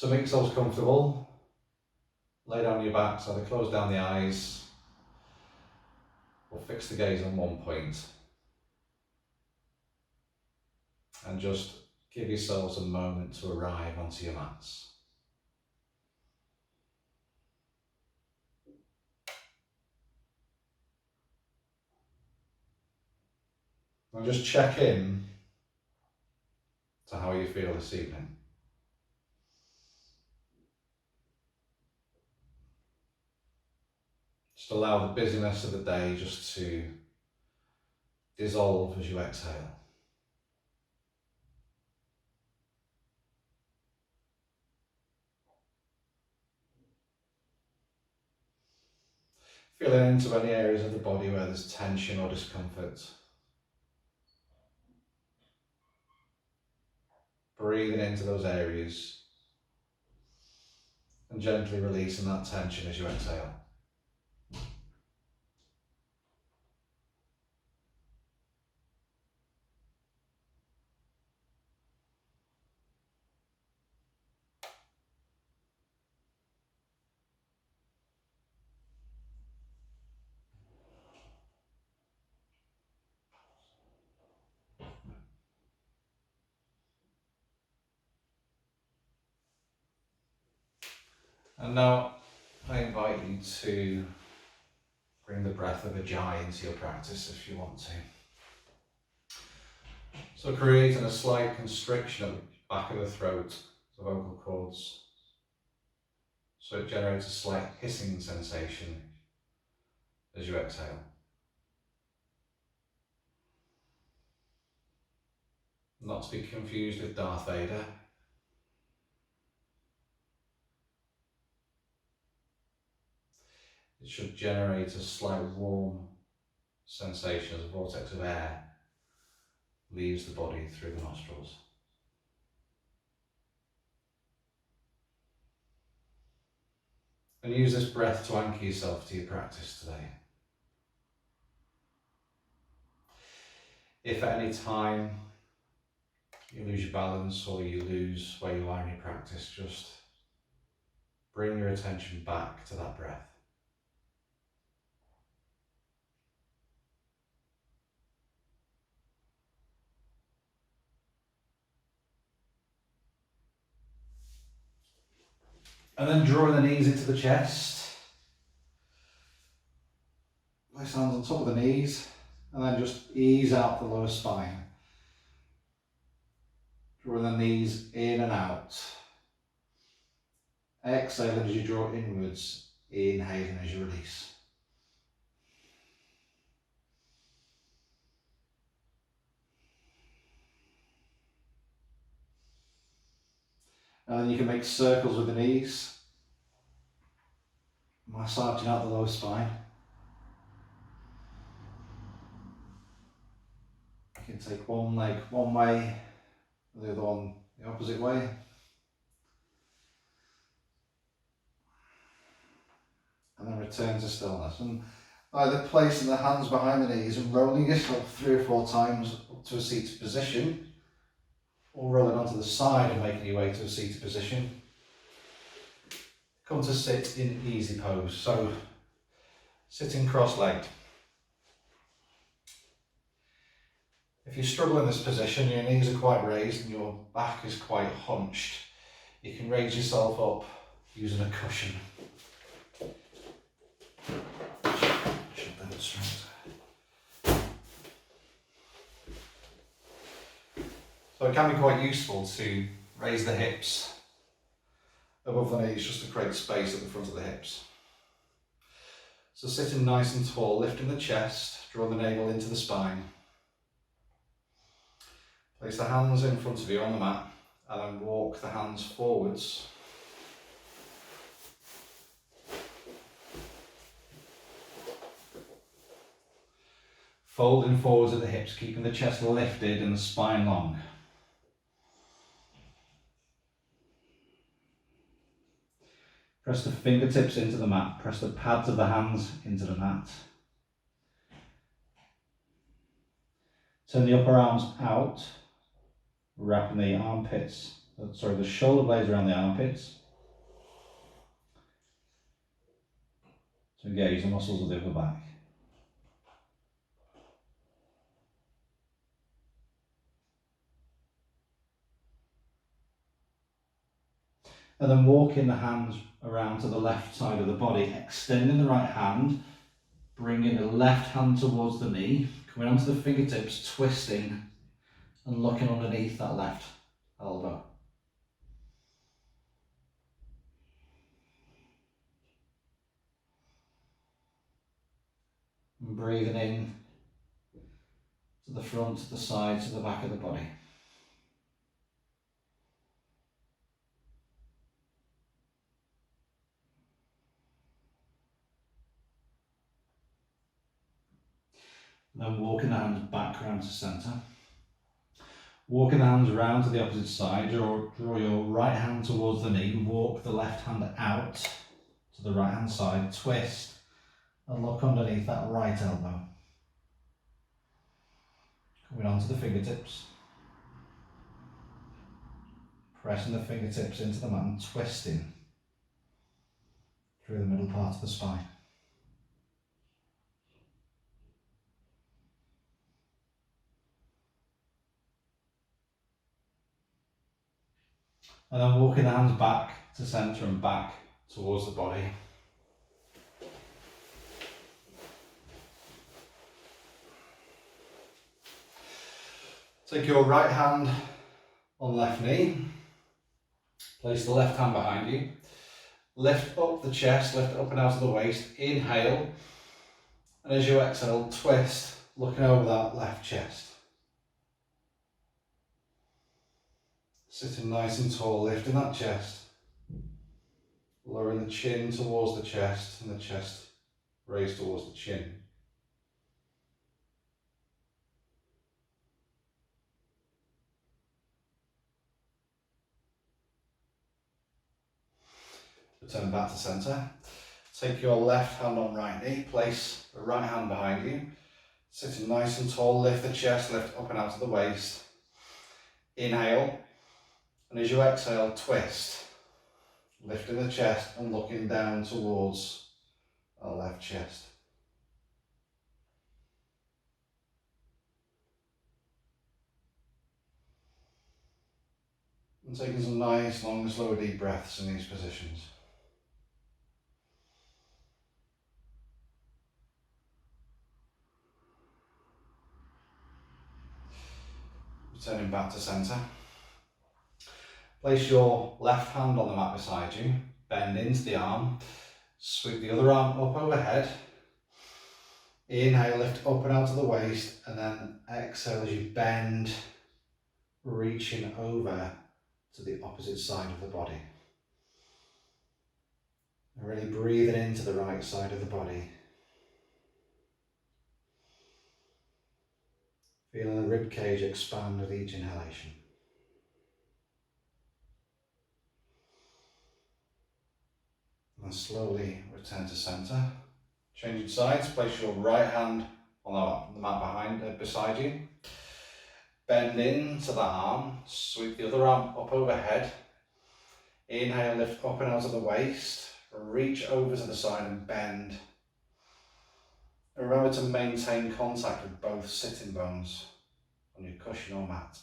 So make yourselves comfortable. Lay down your backs, either close down the eyes or fix the gaze on one point. And just give yourselves a moment to arrive onto your mats. And just check in to how you feel this evening. Just allow the busyness of the day just to dissolve as you exhale. Feeling into any areas of the body where there's tension or discomfort. Breathing into those areas and gently releasing that tension as you exhale. And now I invite you to bring the breath of Ujjayi into your practice if you want to. So creating a slight constriction at the back of the throat, the vocal cords, so it generates a slight hissing sensation as you exhale. Not to be confused with Darth Vader. It should generate a slight warm sensation as a vortex of air leaves the body through the nostrils. And use this breath to anchor yourself to your practice today. If at any time you lose your balance or you lose where you are in your practice, just bring your attention back to that breath. And then drawing the knees into the chest. Place hands on top of the knees and then just ease out the lower spine. Drawing the knees in and out. Exhaling as you draw inwards, inhaling as you release. And then you can make circles with the knees, massaging out the lower spine. You can take one leg one way, the other one the opposite way. And then return to stillness. And either placing the hands behind the knees and rolling yourself 3 or 4 times up to a seated position, or rolling onto the side and making your way to a seated position. Come to sit in easy pose. So sitting cross-legged. If you struggle in this position, your knees are quite raised and your back is quite hunched, you can raise yourself up using a cushion. Should demonstrate. So it can be quite useful to raise the hips above the knees just to create space at the front of the hips. So sitting nice and tall, lifting the chest, draw the navel into the spine. Place the hands in front of you on the mat and then walk the hands forwards. Folding forwards at the hips, keeping the chest lifted and the spine long. Press the fingertips into the mat, press the pads of the hands into the mat. Turn the upper arms out, wrapping the armpits the shoulder blades around the armpits to engage the muscles of the upper back. And then walking the hands around to the left side of the body, extending the right hand, bringing the left hand towards the knee, coming onto the fingertips, twisting and looking underneath that left elbow. And breathing in to the front, to the side, to the back of the body. And then walking the hands back around to centre. Walking the hands round to the opposite side, draw your right hand towards the knee, walk the left hand out to the right hand side, twist and look underneath that right elbow. Coming onto the fingertips, pressing the fingertips into the mat and twisting through the middle part of the spine. And then walking the hands back to centre and back towards the body. Take your right hand on left knee, place the left hand behind you, lift up the chest, lift it up and out of the waist, inhale, and as you exhale, twist, looking over that left chest. Sitting nice and tall, lifting that chest, lowering the chin towards the chest and the chest raised towards the chin. Return back to centre. Take your left hand on right knee, place the right hand behind you. Sitting nice and tall, lift the chest, lift up and out of the waist. Inhale, and as you exhale, twist. Lifting the chest and looking down towards our left chest. And taking some nice, long, slow, deep breaths in these positions. Returning back to centre. Place your left hand on the mat beside you, bend into the arm, sweep the other arm up overhead. Inhale, lift up and out of the waist, and then exhale as you bend, reaching over to the opposite side of the body. And really breathing into the right side of the body. Feeling the rib cage expand with each inhalation. And slowly return to centre. Changing sides, place your right hand on the mat beside you. Bend into that arm, sweep the other arm up overhead. Inhale, lift up and out of the waist. Reach over to the side and bend. And remember to maintain contact with both sitting bones on your cushion or mat.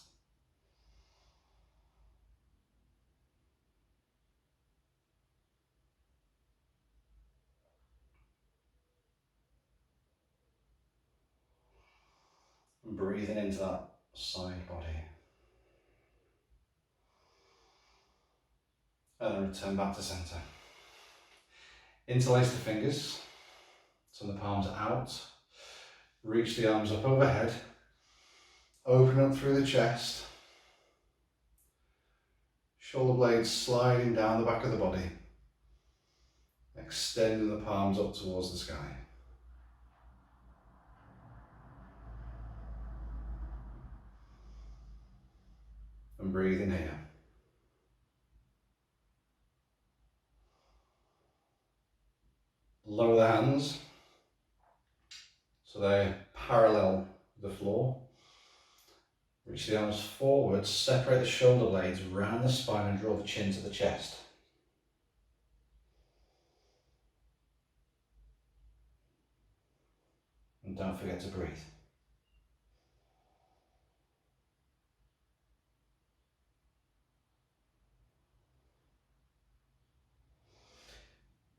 And breathing into that side body. And then return back to centre. Interlace the fingers, turn the palms out, reach the arms up overhead, open up through the chest, shoulder blades sliding down the back of the body, extending the palms up towards the sky. And breathing here. Lower the hands so they're parallel with the floor. Reach the arms forwards, separate the shoulder blades round the spine and draw the chin to the chest. And don't forget to breathe.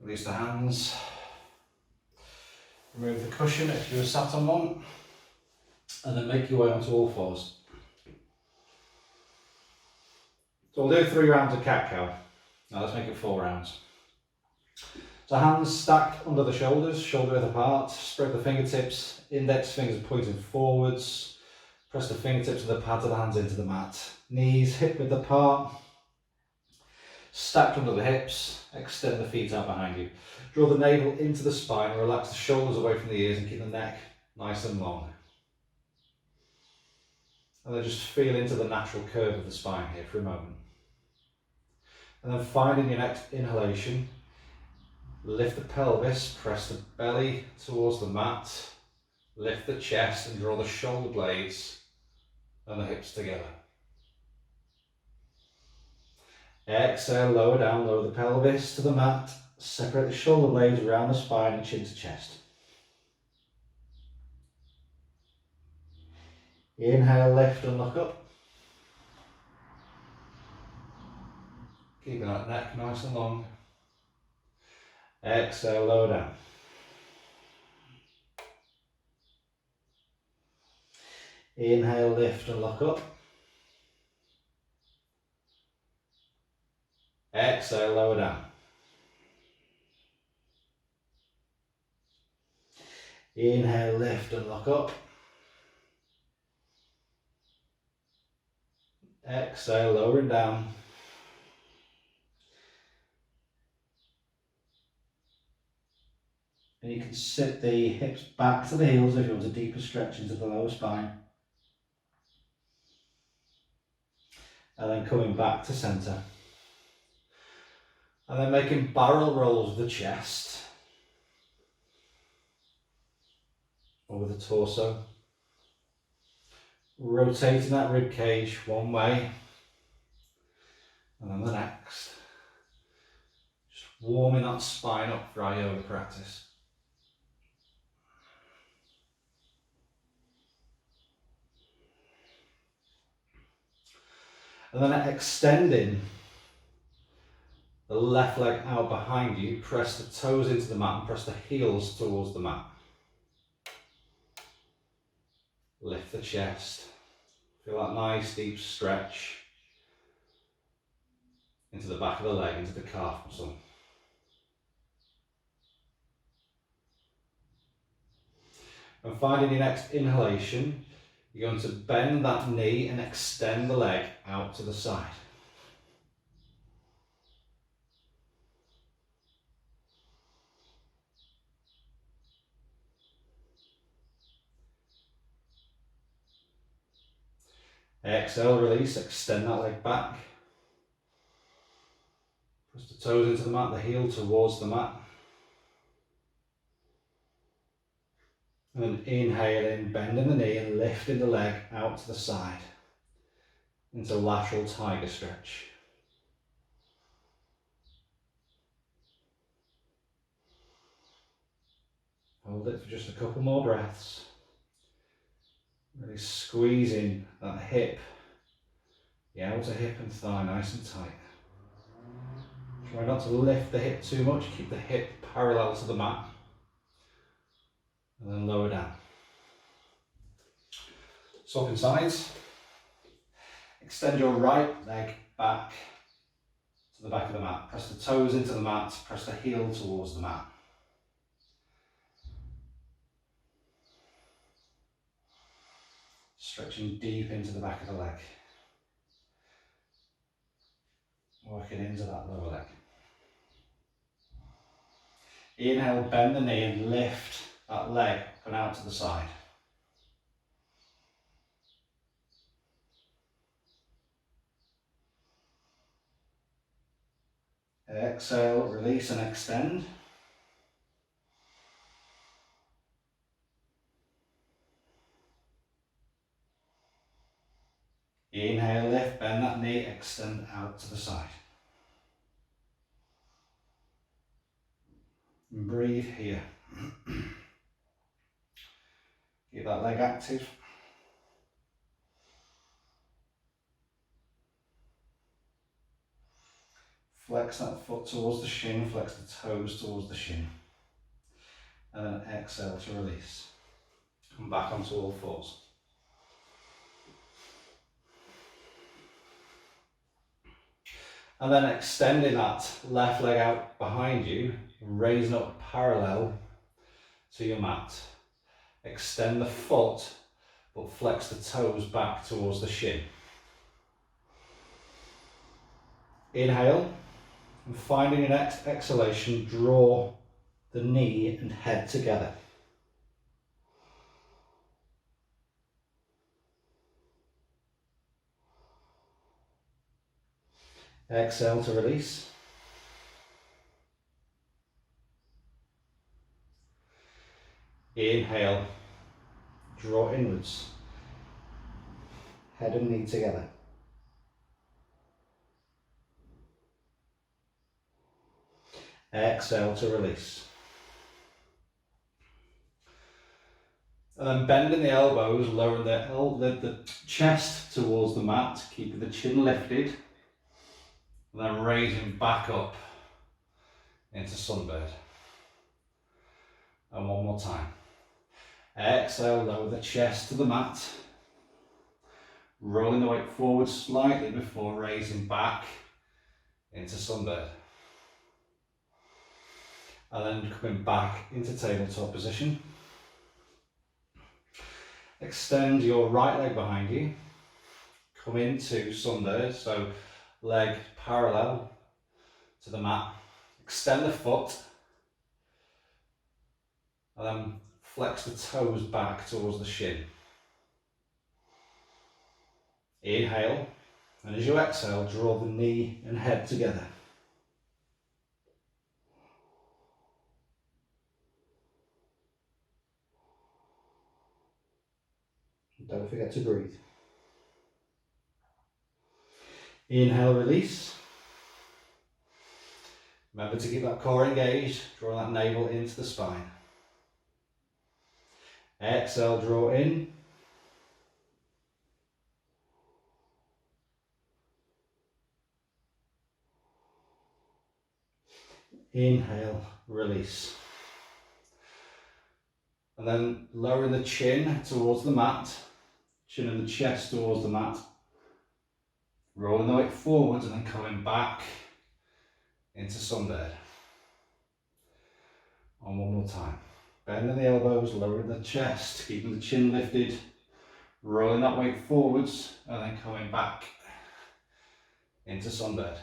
Release the hands. Remove the cushion if you were sat on one. And then make your way onto all fours. So we'll do 3 rounds of cat-cow. Now let's make it 4 rounds. So hands stacked under the shoulders, shoulder width apart, spread the fingertips, index fingers pointing forwards, press the fingertips and the pads of the hands into the mat. Knees hip width apart, stacked under the hips, extend the feet out behind you. Draw the navel into the spine, relax the shoulders away from the ears and keep the neck nice and long. And then just feel into the natural curve of the spine here for a moment. And then finding your next inhalation, lift the pelvis, press the belly towards the mat, lift the chest and draw the shoulder blades and the hips together. Exhale, lower down, lower the pelvis to the mat, separate the shoulder blades around the spine and chin to chest. Inhale, lift and look up. Keeping that neck nice and long. Exhale, lower down. Inhale, lift and look up. Exhale, lower down. Inhale, lift and look up. Exhale, lowering down. And you can sit the hips back to the heels if you want a deeper stretch into the lower spine. And then coming back to centre. And then making barrel rolls with the chest. Over the torso. Rotating that rib cage one way. And then the next. Just warming that spine up for our yoga practice. And then extending the left leg out behind you, press the toes into the mat and press the heels towards the mat. Lift the chest. Feel that nice deep stretch into the back of the leg, into the calf muscle. And finding your next inhalation, you're going to bend that knee and extend the leg out to the side. Exhale, release, extend that leg back. Press the toes into the mat, the heel towards the mat. And then inhaling, bending the knee and lifting the leg out to the side into lateral tiger stretch. Hold it for just a couple more breaths. Really squeezing that hip, the outer hip and thigh nice and tight. Try not to lift the hip too much, keep the hip parallel to the mat. And then lower down. Swapping sides. Extend your right leg back to the back of the mat. Press the toes into the mat, press the heel towards the mat. Stretching deep into the back of the leg. Working into that lower leg. Inhale, bend the knee and lift that leg up and out to the side. Exhale, release and extend. Inhale, lift, bend that knee, extend out to the side. And breathe here. Keep that leg active. Flex that foot towards the shin, flex the toes towards the shin. And then exhale to release. Come back onto all fours. And then extending that left leg out behind you, raising up parallel to your mat. Extend the foot, but flex the toes back towards the shin. Inhale, and finding an exhalation, draw the knee and head together. Exhale to release. Inhale, draw inwards. Head and knee together. Exhale to release. And then bending the elbows, lowering the chest towards the mat, keeping the chin lifted. And then raising back up into sunbird. And one more time. Exhale, lower the chest to the mat. Rolling the weight forward slightly before raising back into sunbird. And then coming back into tabletop position. Extend your right leg behind you. Come into sunbird, so leg parallel to the mat. Extend the foot. And then flex the toes back towards the shin. Inhale, and as you exhale, draw the knee and head together. Don't forget to breathe. Inhale, release. Remember to keep that core engaged, draw that navel into the spine. Exhale, draw in. Inhale, release. And then lowering the chin towards the mat, chin and the chest towards the mat. Rolling the weight forwards and then coming back into sunbird. And one more time. Bending the elbows, lowering the chest, keeping the chin lifted. Rolling that weight forwards and then coming back into sunbird.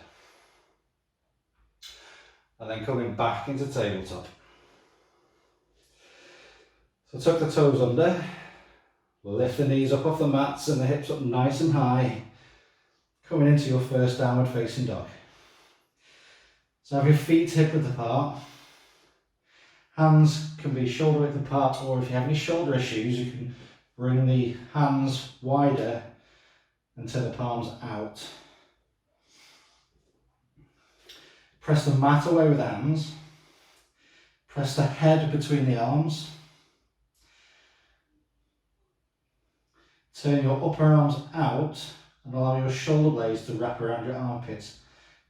And then coming back into tabletop. So tuck the toes under, lift the knees up off the mats and the hips up nice and high, coming into your first downward facing dog. So have your feet hip width apart, hands can be shoulder width apart, or if you have any shoulder issues you can bring the hands wider and turn the palms out. Press the mat away with the hands, press the head between the arms. Turn your upper arms out and allow your shoulder blades to wrap around your armpits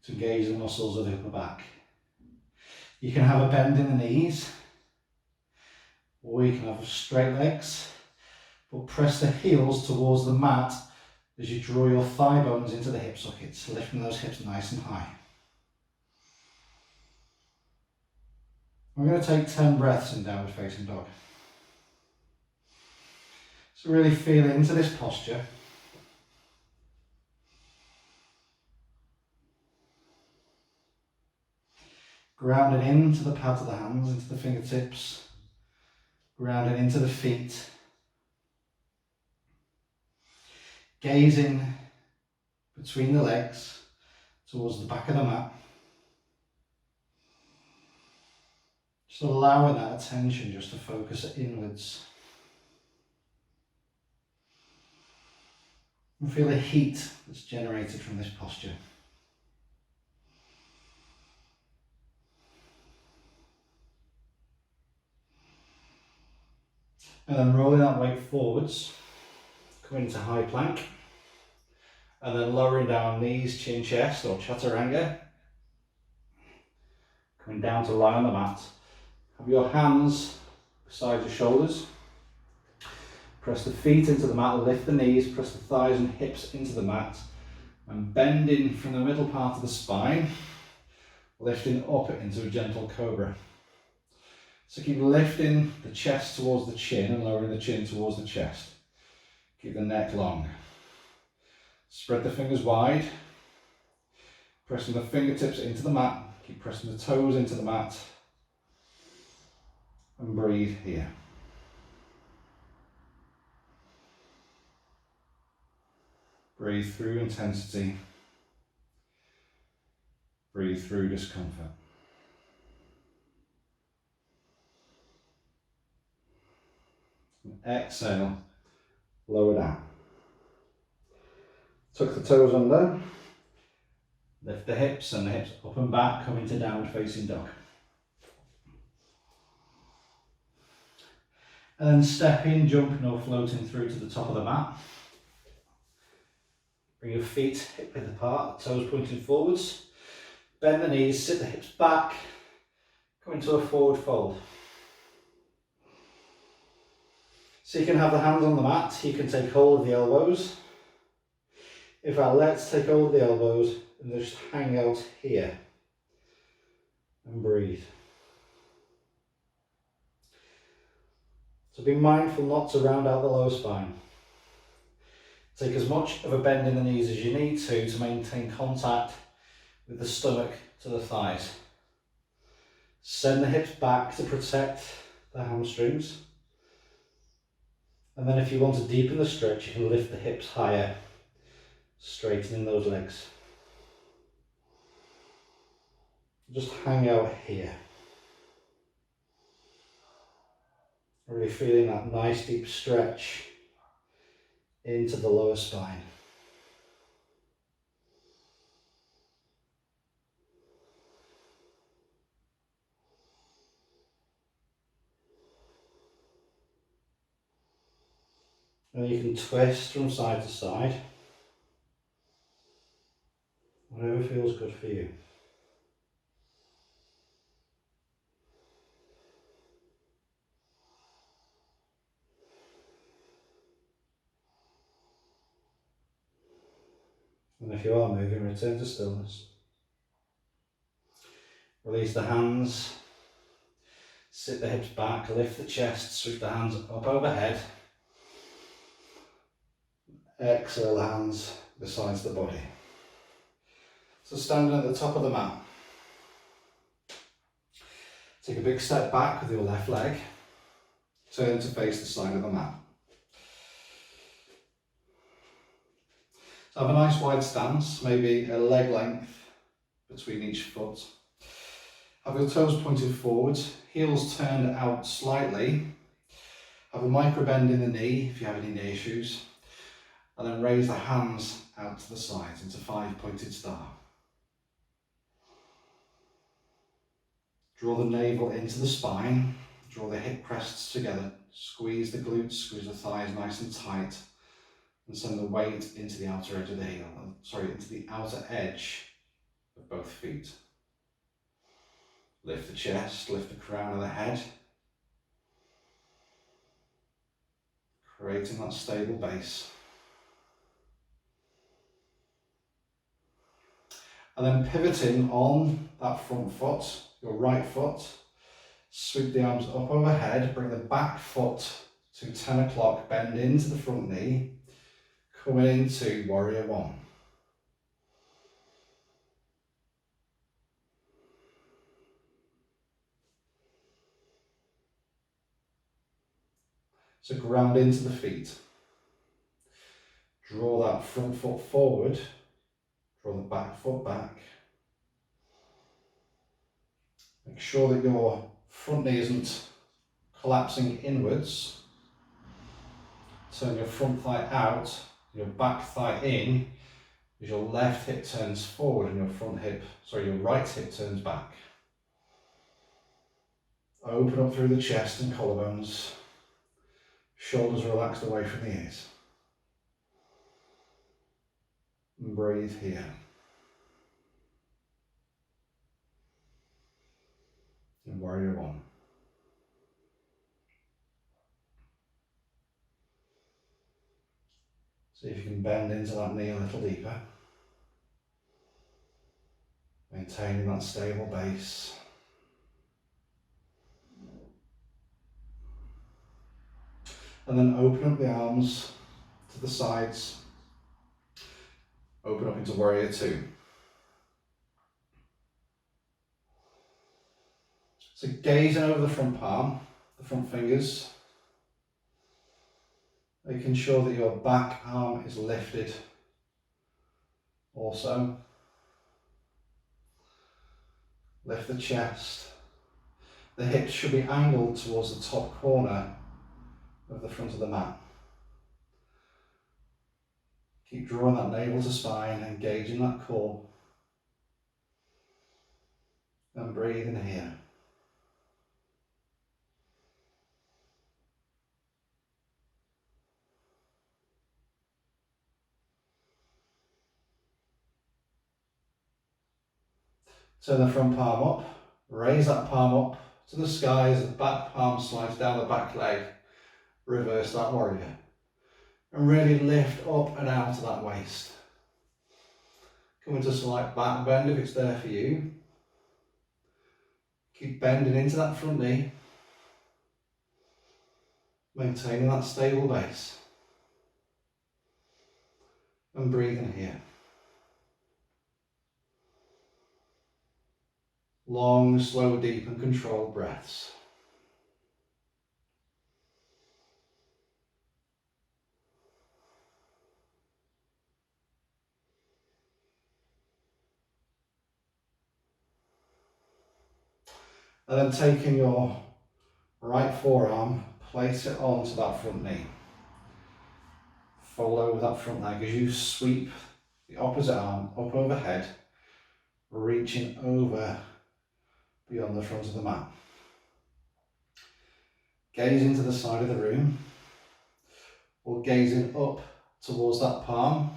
to engage the muscles of the upper back. You can have a bend in the knees, or you can have straight legs, but press the heels towards the mat as you draw your thigh bones into the hip sockets, lifting those hips nice and high. I'm going to take 10 breaths in downward facing dog. So really feel into this posture. Grounding into the pads of the hands, into the fingertips. Grounding into the feet. Gazing between the legs towards the back of the mat. Just allowing that attention just to focus inwards. And feel the heat that's generated from this posture. And then rolling that weight forwards, come into high plank. And then lowering down knees, chin, chest, or chaturanga. Coming down to lie on the mat. Have your hands beside your shoulders. Press the feet into the mat, lift the knees, press the thighs and hips into the mat. And bending from the middle part of the spine, lifting up into a gentle cobra. So keep lifting the chest towards the chin and lowering the chin towards the chest. Keep the neck long. Spread the fingers wide, pressing the fingertips into the mat, keep pressing the toes into the mat, and breathe here. Breathe through intensity, breathe through discomfort. And exhale, lower down. Tuck the toes under, lift the hips and the hips up and back, come into downward facing dog. And then stepping, jumping or floating through to the top of the mat. Bring your feet hip width apart, toes pointing forwards. Bend the knees, sit the hips back, come into a forward fold. So you can have the hands on the mat, you can take hold of the elbows. In fact, let's take hold of the elbows and just hang out here and breathe. So be mindful not to round out the lower spine. Take as much of a bend in the knees as you need to maintain contact with the stomach to the thighs. Send the hips back to protect the hamstrings. And then if you want to deepen the stretch, you can lift the hips higher, straightening those legs. Just hang out here. Really feeling that nice deep stretch into the lower spine. And you can twist from side to side. Whatever feels good for you. And if you are moving, return to stillness. Release the hands, sit the hips back, lift the chest, sweep the hands up overhead. Exhale the hands besides the body. So standing at the top of the mat. Take a big step back with your left leg. Turn to face the side of the mat. So have a nice wide stance, maybe a leg length between each foot. Have your toes pointed forwards, heels turned out slightly. Have a micro bend in the knee if you have any knee issues. And then raise the hands out to the sides into 5-pointed star. Draw the navel into the spine, draw the hip crests together, squeeze the glutes, squeeze the thighs nice and tight, and send the weight into the outer edge of the heel, into the outer edge of both feet. Lift the chest, lift the crown of the head, creating that stable base. And then pivoting on that front foot, your right foot, sweep the arms up overhead, bring the back foot to 10 o'clock, bend into the front knee, coming into warrior one. So ground into the feet. Draw that front foot forward, draw the back foot back. Make sure that your front knee isn't collapsing inwards. Turn your front thigh out, your back thigh in as your left hip turns forward and your right hip turns back. Open up through the chest and collarbones. Shoulders relaxed away from the ears. And breathe here. In warrior one. See if you can bend into that knee a little deeper. Maintaining that stable base. And then open up the arms to the sides. Open up into warrior two. So gazing over the front palm, the front fingers, making sure that your back arm is lifted also. Lift the chest. The hips should be angled towards the top corner of the front of the mat. Keep drawing that navel to spine, engaging that core. And breathe in here. Turn the front palm up, raise that palm up to the sky as the back palm slides down the back leg. Reverse that warrior. And really lift up and out of that waist. Come into a slight back bend if it's there for you. Keep bending into that front knee. Maintaining that stable base. And breathe in here. Long, slow, deep and controlled breaths. And then taking your right forearm, place it onto that front knee. Fold over that front leg as you sweep the opposite arm up overhead, reaching over beyond the front of the mat. Gaze into the side of the room, or gazing up towards that palm.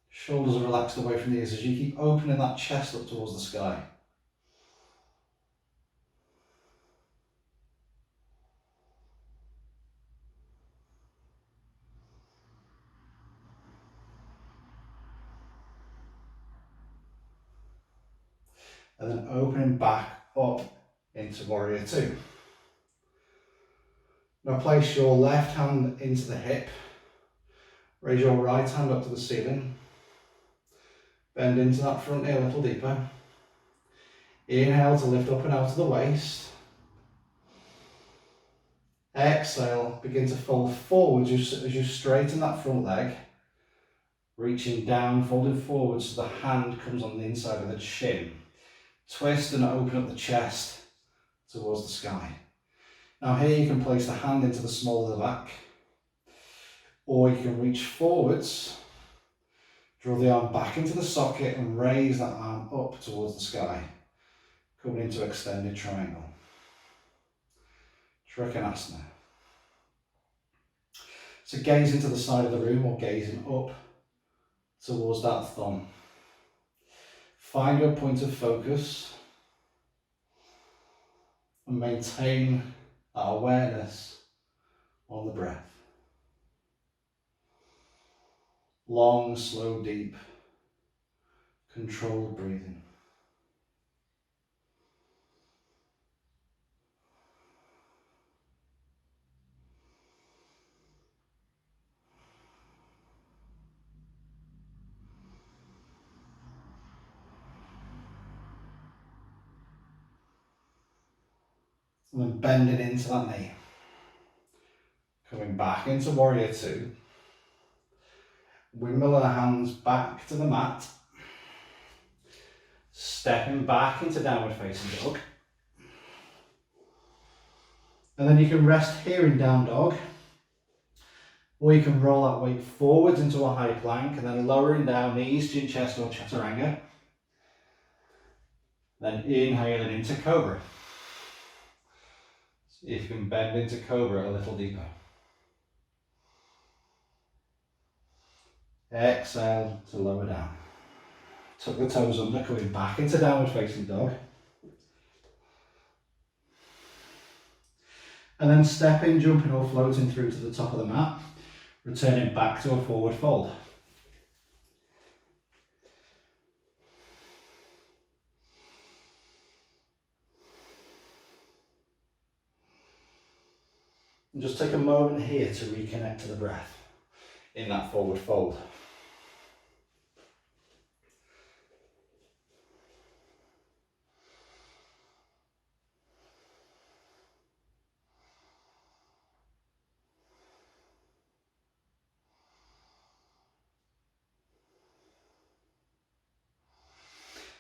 Shoulders are relaxed away from the ears as you keep opening that chest up towards the sky. And then opening back up into warrior two. Now place your left hand into the hip. Raise your right hand up to the ceiling. Bend into that front knee a little deeper. Inhale to lift up and out of the waist. Exhale, begin to fold forward as you straighten that front leg. Reaching down, folding forward so the hand comes on the inside of the shin. Twist and open up the chest towards the sky. Now here you can place the hand into the small of the back, or you can reach forwards, draw the arm back into the socket and raise that arm up towards the sky, coming into extended triangle. Trikonasana. So gaze into the side of the room or gazing up towards that thumb. Find your point of focus and maintain that awareness on the breath. Long, slow, deep, controlled breathing. And then bending into that knee. Coming back into warrior two. Wimble the hands back to the mat. Stepping back into downward facing dog. And then you can rest here in down dog. Or you can roll that weight forwards into a high plank and then lowering down, knees, chin, chest or chaturanga. Then inhaling into cobra. See if you can bend into cobra a little deeper. Exhale to lower down. Tuck the toes under, coming back into downward facing dog. And then stepping, jumping or floating through to the top of the mat, returning back to a forward fold. And just take a moment here to reconnect to the breath in that forward fold.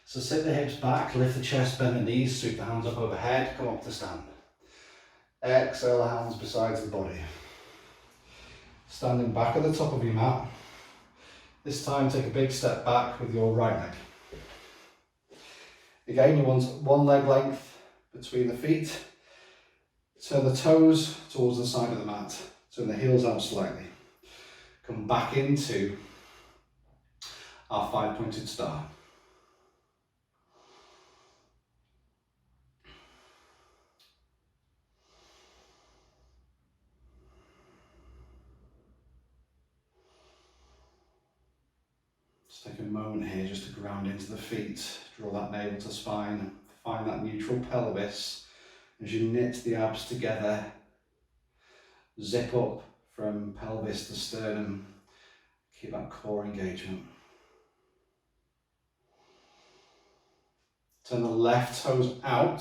So sit the hips back, lift the chest, bend the knees, sweep the hands up overhead, come up to stand. Exhale the hands beside the body. Standing back at the top of your mat. This time take a big step back with your right leg. Again, you want one leg length between the feet. Turn the toes towards the side of the mat. Turn the heels out slightly. Come back into our 5-pointed star. Just take a moment here just to ground into the feet. Draw that navel to spine. Find that neutral pelvis as you knit the abs together. Zip up from pelvis to sternum. Keep that core engagement. Turn the left toes out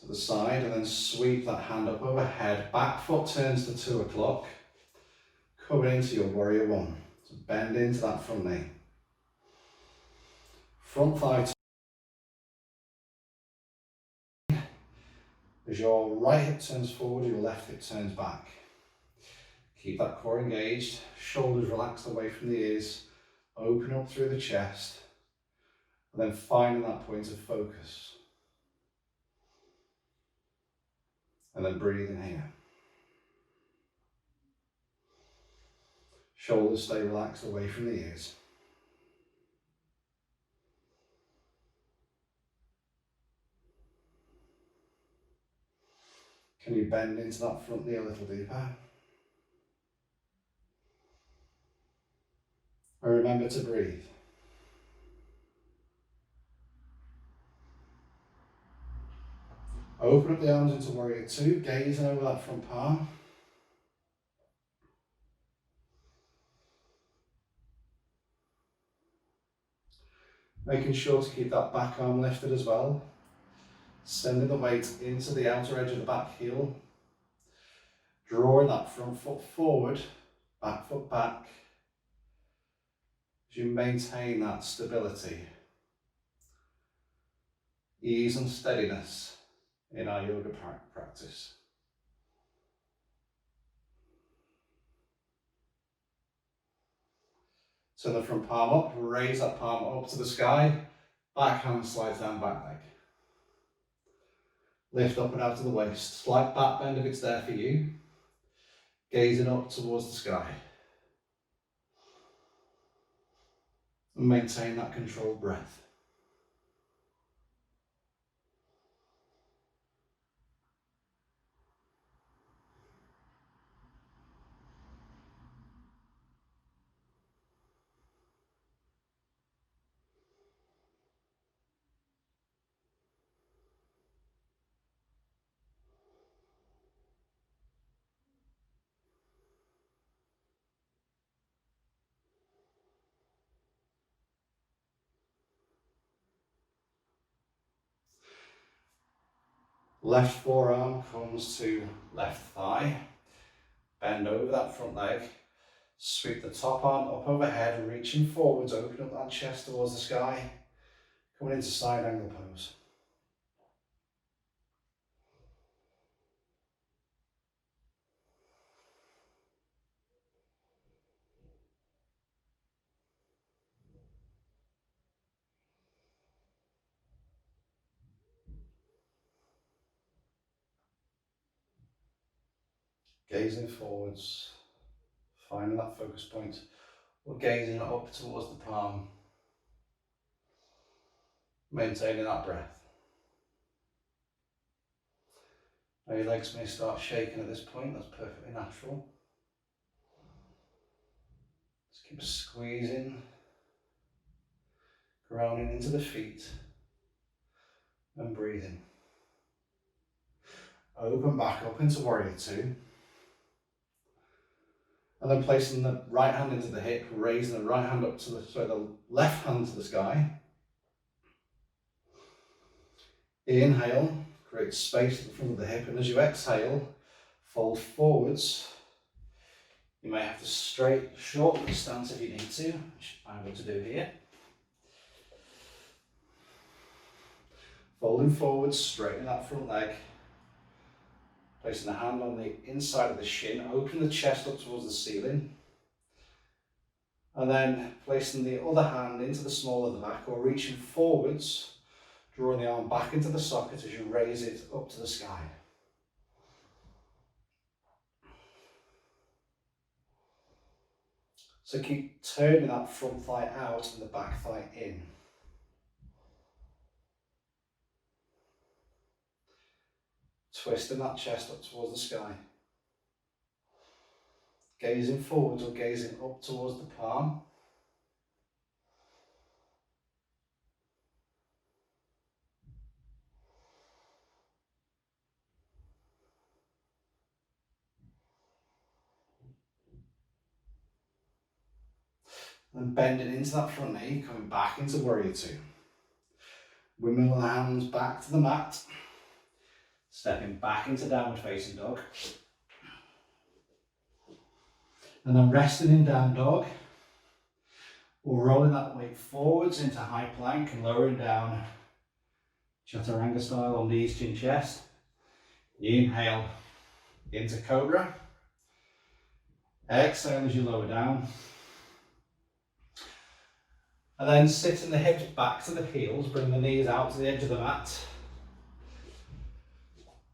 to the side and then sweep that hand up overhead. Back foot turns to 2 o'clock. Coming into your warrior one. So bend into that front knee. Front thigh. As your right hip turns forward, your left hip turns back. Keep that core engaged. Shoulders relaxed away from the ears. Open up through the chest. And then finding that point of focus. And then breathe in here. Shoulders stay relaxed away from the ears. Can you bend into that front knee a little deeper? And remember to breathe. Open up the arms into warrior two, gazing over that front palm. Making sure to keep that back arm lifted as well. Sending the weight into the outer edge of the back heel. Drawing that front foot forward, back foot back. As you maintain that stability, ease and steadiness in our yoga practice. Turn the front palm up, raise that palm up to the sky, back hand slides down back leg. Lift up and out to the waist, slight back bend if it's there for you. Gazing up towards the sky. And maintain that controlled breath. Left forearm comes to left thigh. Bend over that front leg. Sweep the top arm up overhead, reaching forwards, open up that chest towards the sky. Coming into side angle pose. Gazing forwards, finding that focus point, or gazing up towards the palm, maintaining that breath. Now your legs may start shaking at this point, that's perfectly natural. Just keep squeezing, grounding into the feet and breathing. Open back up into Warrior Two. And then placing the right hand into the hip, raising the right hand up to the left hand to the sky. Inhale, create space at the front of the hip, and as you exhale, fold forwards. You may have to shorten the stance if you need to, which I'm going to do here. Folding forwards, straightening that front leg. Placing the hand on the inside of the shin, open the chest up towards the ceiling. And then placing the other hand into the small of the back, or reaching forwards, drawing the arm back into the socket as you raise it up to the sky. So keep turning that front thigh out and the back thigh in. Twisting that chest up towards the sky. Gazing forwards or gazing up towards the palm. And then bending into that front knee, coming back into Warrior Two. Windmill the hands back to the mat. Stepping back into downward facing dog. And then resting in down dog. Or rolling that weight forwards into high plank and lowering down chaturanga style on knees, chin, chest. Inhale into cobra. Exhale as you lower down. And then sitting the hips back to the heels, bring the knees out to the edge of the mat.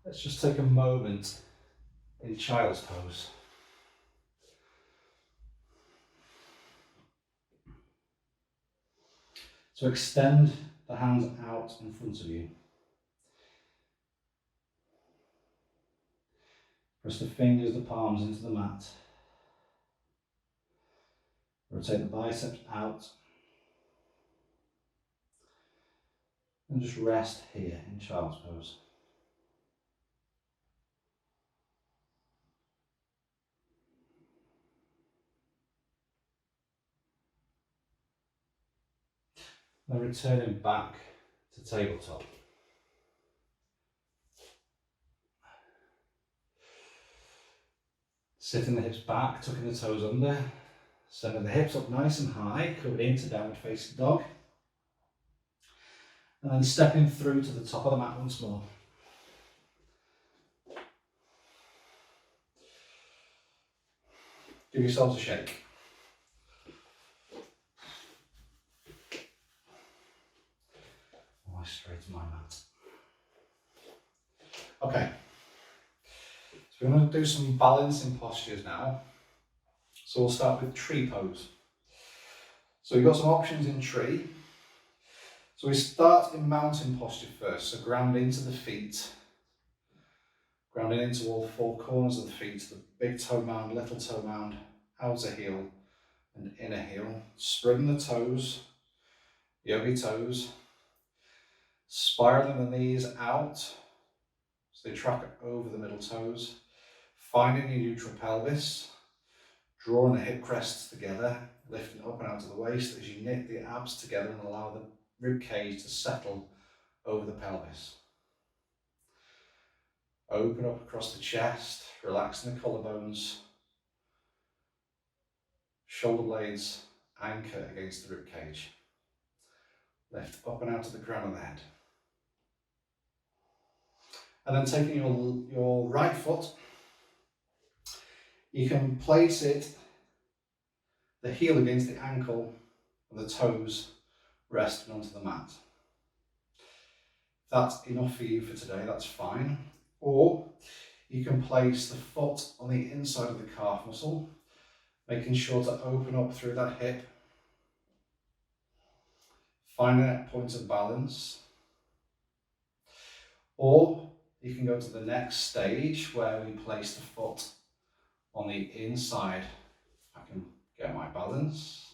Let's just take a moment in child's pose. So extend the hands out in front of you. Press the fingers, the palms into the mat. Rotate the biceps out. And just rest here in child's pose. Then returning back to tabletop. Sitting the hips back, tucking the toes under. Sending the hips up nice and high, coming into downward facing dog. And then stepping through to the top of the mat once more. Give yourselves a shake. Straight to my mat. Okay, so we're going to do some balancing postures now. So we'll start with tree pose. So we've got some options in tree. So we start in mountain posture first, so ground into the feet, grounding into all four corners of the feet, the big toe mound, little toe mound, outer heel and inner heel. Spreading the toes, yogi toes. Spiraling the knees out so they track over the middle toes. Finding your neutral pelvis. Drawing the hip crests together, lifting up and out to the waist as you knit the abs together and allow the rib cage to settle over the pelvis. Open up across the chest, relaxing the collarbones. Shoulder blades anchor against the rib cage. Lift up and out to the crown of the head. And then taking your right foot, you can place it, the heel against the ankle and the toes resting onto the mat. If that's enough for you for today, that's fine. Or You can place the foot on the inside of the calf muscle, making sure to open up through that hip, finding that point of balance. Or you can go to the next stage where we place the foot on the inside. I can get my balance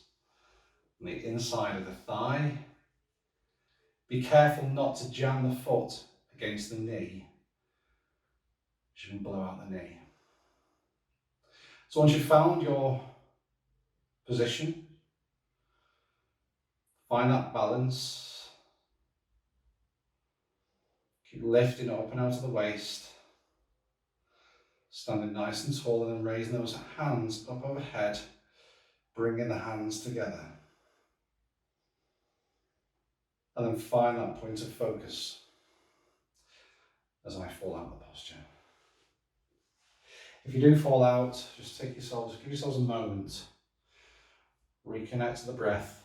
on the inside of the thigh. Be careful not to jam the foot against the knee. You can blow out the knee. So once you've found your position, find that balance. Keep lifting up and out of the waist. Standing nice and tall and then raising those hands up overhead, bringing the hands together. And then find that point of focus as I fall out of the posture. If you do fall out, just give yourselves a moment. Reconnect to the breath,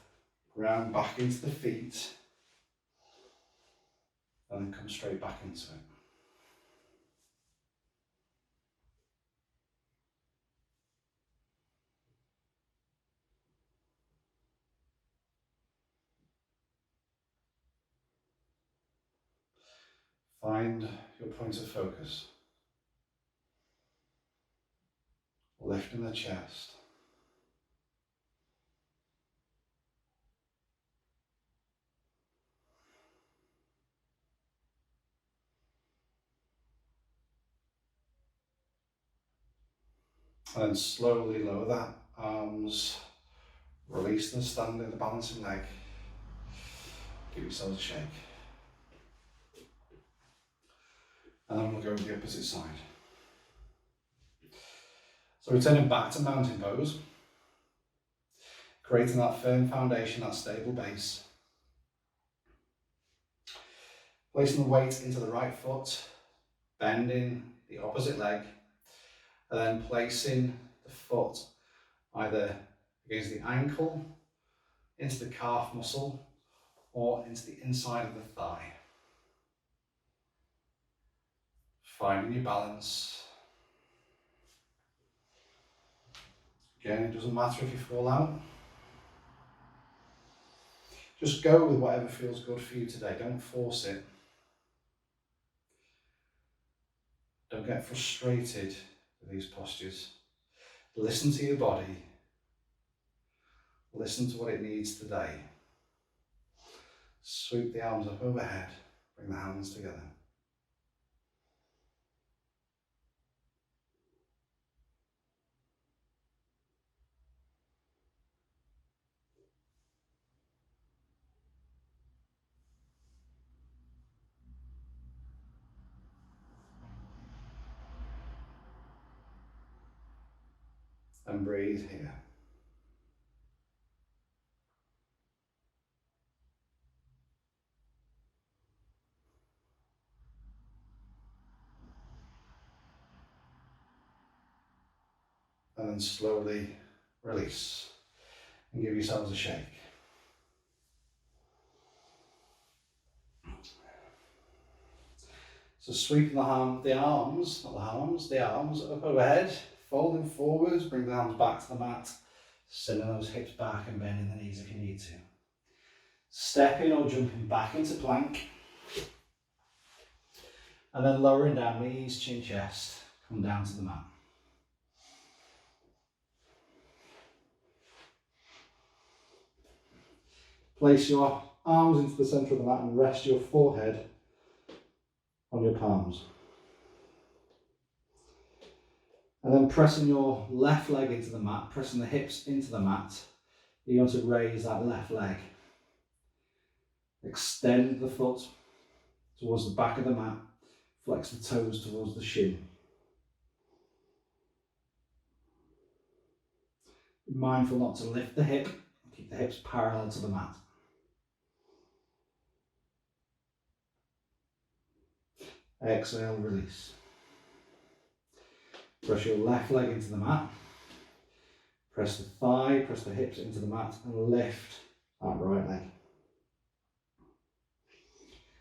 ground back into the feet, and then come straight back into it. Find your point of focus. Lifting the chest. And then slowly lower that arms. Release them, stand in the balancing leg. Give yourselves a shake. And then we'll go to the opposite side. So returning back to mountain pose, creating that firm foundation, that stable base. Placing the weight into the right foot, bending the opposite leg, and then placing the foot either against the ankle, into the calf muscle, or into the inside of the thigh. Finding your balance. Again, it doesn't matter if you fall out. Just go with whatever feels good for you today. Don't force it. Don't get frustrated with these postures. Listen to your body. Listen to what it needs today. Sweep the arms up overhead. Bring the hands together. And breathe here. And then slowly release and give yourselves a shake. So sweeping the arms up overhead, folding forwards, bring the hands back to the mat, sending those hips back and bending the knees if you need to. Stepping or jumping back into plank. And then lowering down, knees, chin, chest, come down to the mat. Place your arms into the centre of the mat and rest your forehead on your palms. And then pressing your left leg into the mat, pressing the hips into the mat, you're going to raise that left leg. Extend the foot towards the back of the mat, flex the toes towards the shin. Be mindful not to lift the hip, keep the hips parallel to the mat. Exhale, release. Press your left leg into the mat. Press the thigh, press the hips into the mat and lift that right leg.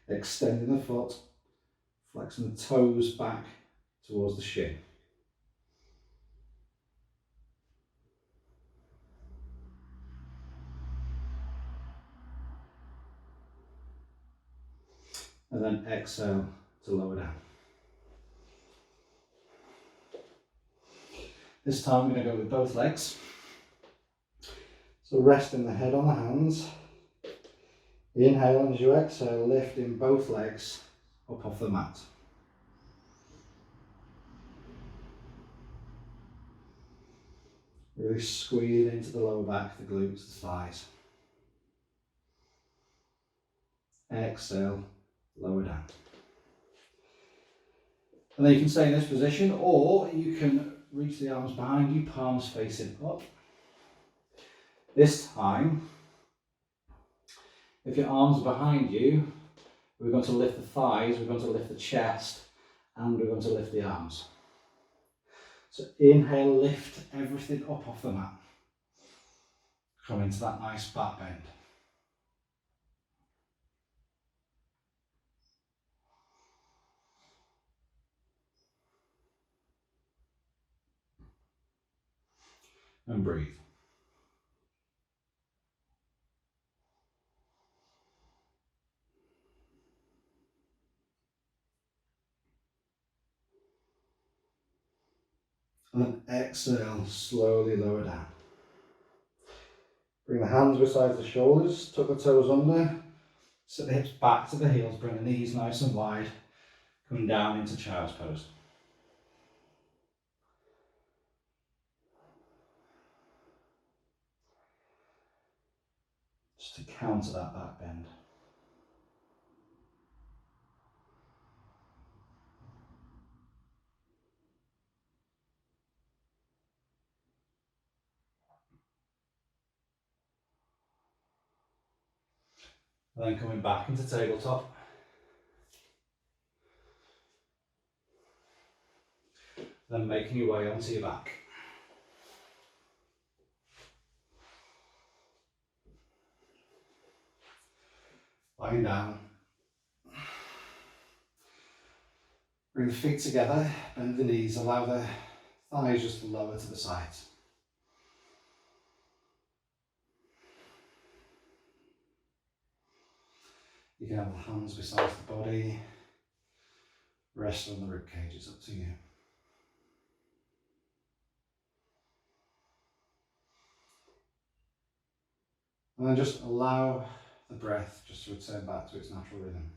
Extending the foot, flexing the toes back towards the shin. And then exhale to lower down. This time we're going to go with both legs. So resting the head on the hands. Inhale, and as you exhale, lifting both legs up off the mat. Really squeeze into the lower back, the glutes, the thighs. Exhale, lower down. And then you can stay in this position, or you can reach the arms behind you, palms facing up. This time, if your arms are behind you, we're going to lift the thighs, we're going to lift the chest, and we're going to lift the arms. So inhale, lift everything up off the mat. Come into that nice back bend. And breathe. And exhale, slowly lower down. Bring the hands beside the shoulders, tuck the toes under, sit the hips back to the heels, bring the knees nice and wide, come down into child's pose. Just to counter that back bend. And then coming back into tabletop. Then making your way onto your back. Lying down. Bring the feet together, bend the knees, allow the thighs just to lower to the sides. You can have the hands beside the body, rest on the rib cage, it's up to you. And then just allow the breath just to return back to its natural rhythm.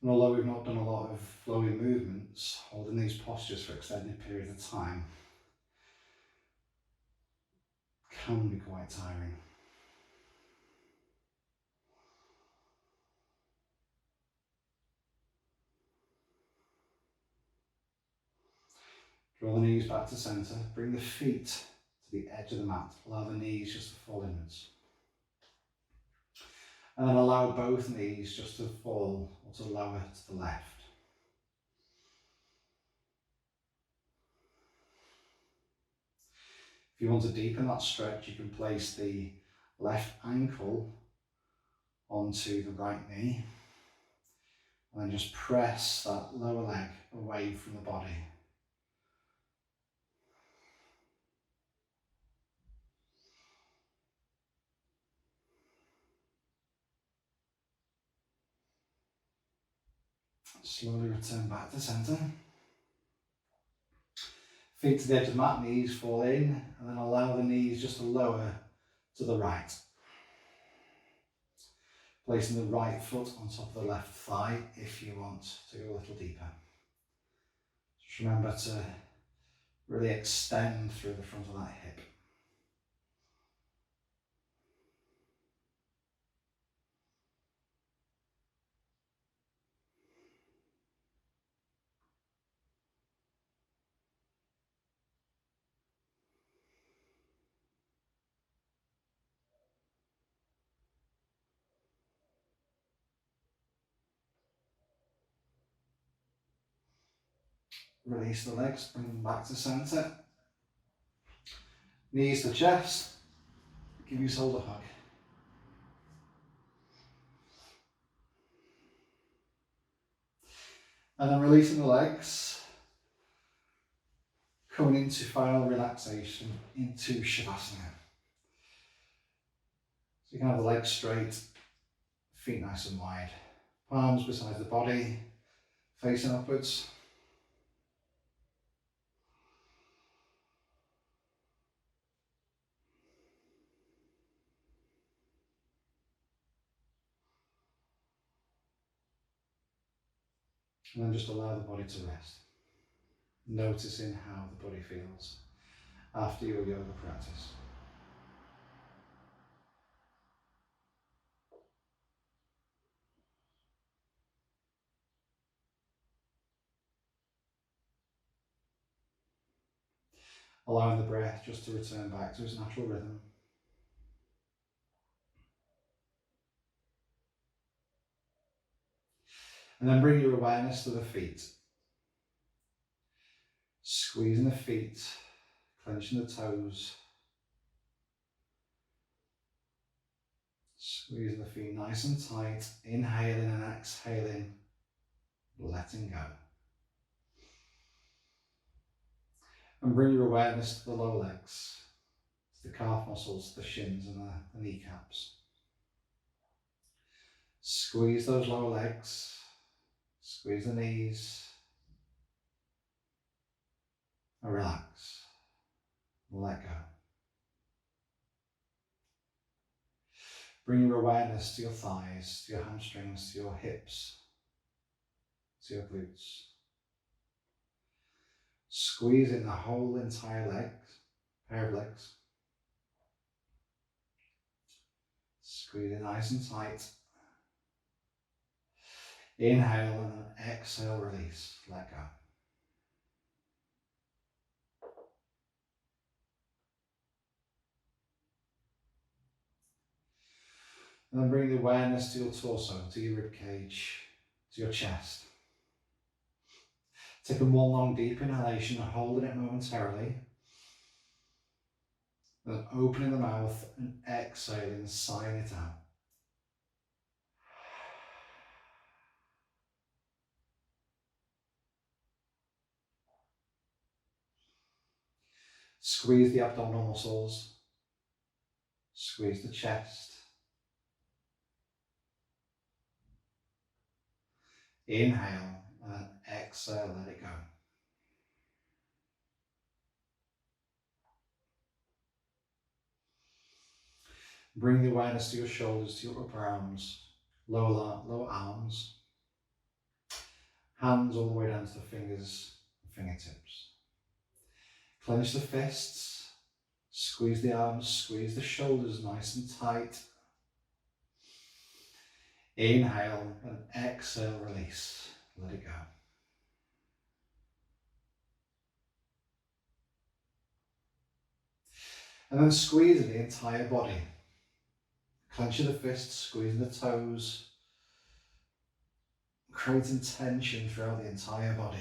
And although we've not done a lot of flowing movements, holding these postures for extended periods of time can be quite tiring. Draw the knees back to centre, bring the feet to the edge of the mat, allow the knees just to fall inwards. And then allow both knees just to fall or to lower to the left. If you want to deepen that stretch, you can place the left ankle onto the right knee and then just press that lower leg away from the body. Slowly return back to centre. Feet to the edge of the mat, knees fall in, and then allow the knees just to lower to the right. Placing the right foot on top of the left thigh if you want to go a little deeper. Just remember to really extend through the front of that hip. Release the legs, bring them back to centre. Knees to chest. Give your soul a hug. And then releasing the legs, coming into final relaxation, into Shavasana. So you can have the legs straight, feet nice and wide, palms beside the body, facing upwards. And then just allow the body to rest, noticing how the body feels after your yoga practice. Allowing the breath just to return back to its natural rhythm. And then bring your awareness to the feet. Squeezing the feet, clenching the toes. Squeezing the feet nice and tight, inhaling and exhaling, letting go. And bring your awareness to the lower legs, to the calf muscles, the shins and the kneecaps. Squeeze those lower legs, squeeze the knees, and relax, let go. Bring your awareness to your thighs, to your hamstrings, to your hips, to your glutes. Squeezing the whole entire pair of legs. Squeeze it nice and tight. Inhale and exhale, release, let go. And then bring the awareness to your torso, to your rib cage, to your chest. Taking one long deep inhalation and holding it momentarily. Then opening the mouth and exhaling, sighing it out. Squeeze the abdominal muscles. Squeeze the chest. Inhale and exhale, let it go. Bring the awareness to your shoulders, to your upper arms, lower arms, hands all the way down to the fingers and fingertips. Clench the fists, squeeze the arms, squeeze the shoulders nice and tight. Inhale and exhale, release, let it go. And then squeezing the entire body. Clenching the fists, squeezing the toes, creating tension throughout the entire body.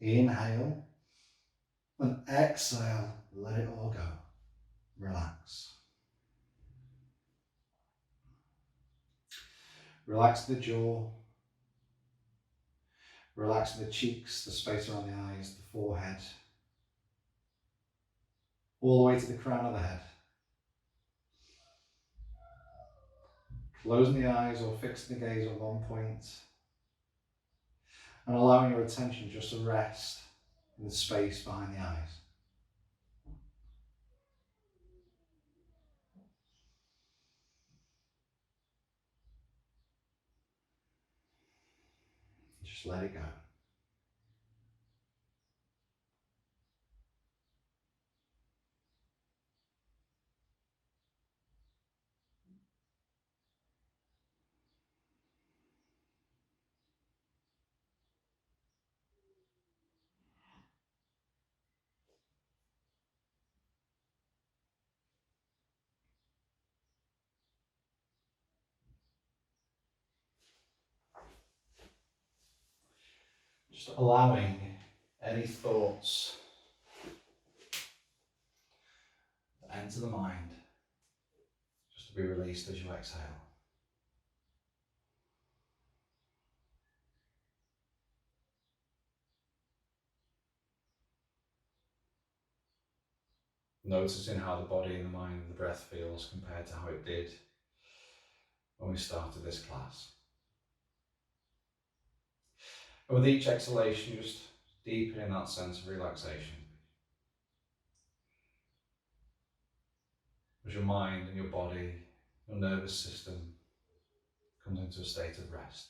Inhale and exhale, let it all go. Relax. Relax the jaw. Relax the cheeks, the space around the eyes, the forehead. All the way to the crown of the head. Closing the eyes or fixing the gaze on one point. And allowing your attention just to rest in the space behind the eyes. Just let it go. Just allowing any thoughts that enter the mind, just to be released as you exhale. Noticing how the body and the mind and the breath feels compared to how it did when we started this class. And with each exhalation, just deepening that sense of relaxation. As your mind and your body, your nervous system comes into a state of rest.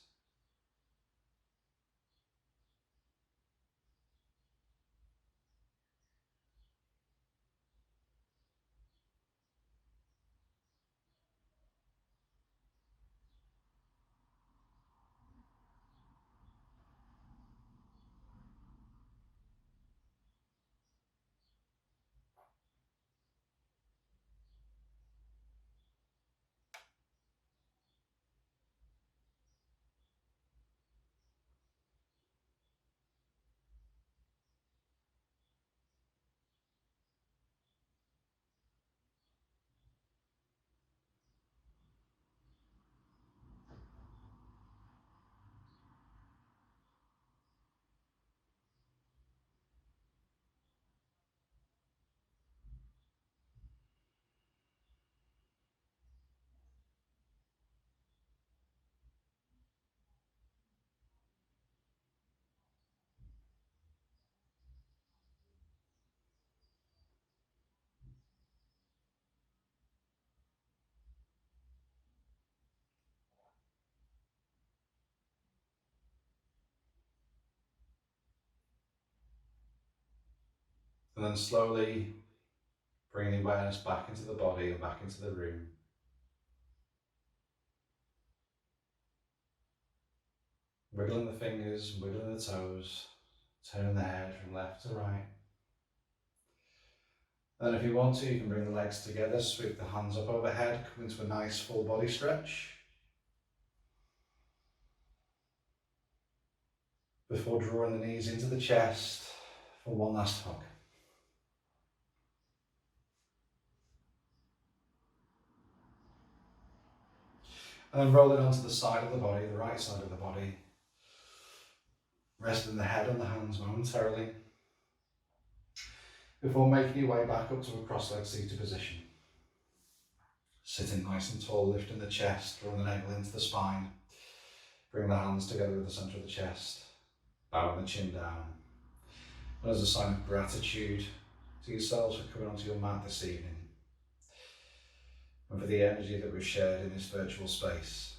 And then slowly bring the awareness back into the body and back into the room. Wiggling the fingers, wiggling the toes, turning the head from left to right. And if you want to, you can bring the legs together, sweep the hands up overhead, come into a nice full body stretch. Before drawing the knees into the chest for one last hug. And then roll it onto the side of the body, the right side of the body. Resting the head on the hands momentarily. Before making your way back up to a cross-legged seated position. Sitting nice and tall, lifting the chest, drawing the navel into the spine. Bring the hands together at the centre of the chest. Bowing the chin down. And as a sign of gratitude to yourselves for coming onto your mat this evening. And for the energy that we've shared in this virtual space.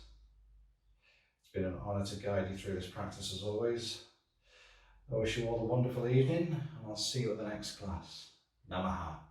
It's been an honour to guide you through this practice as always. I wish you all a wonderful evening, and I'll see you at the next class. Namaha.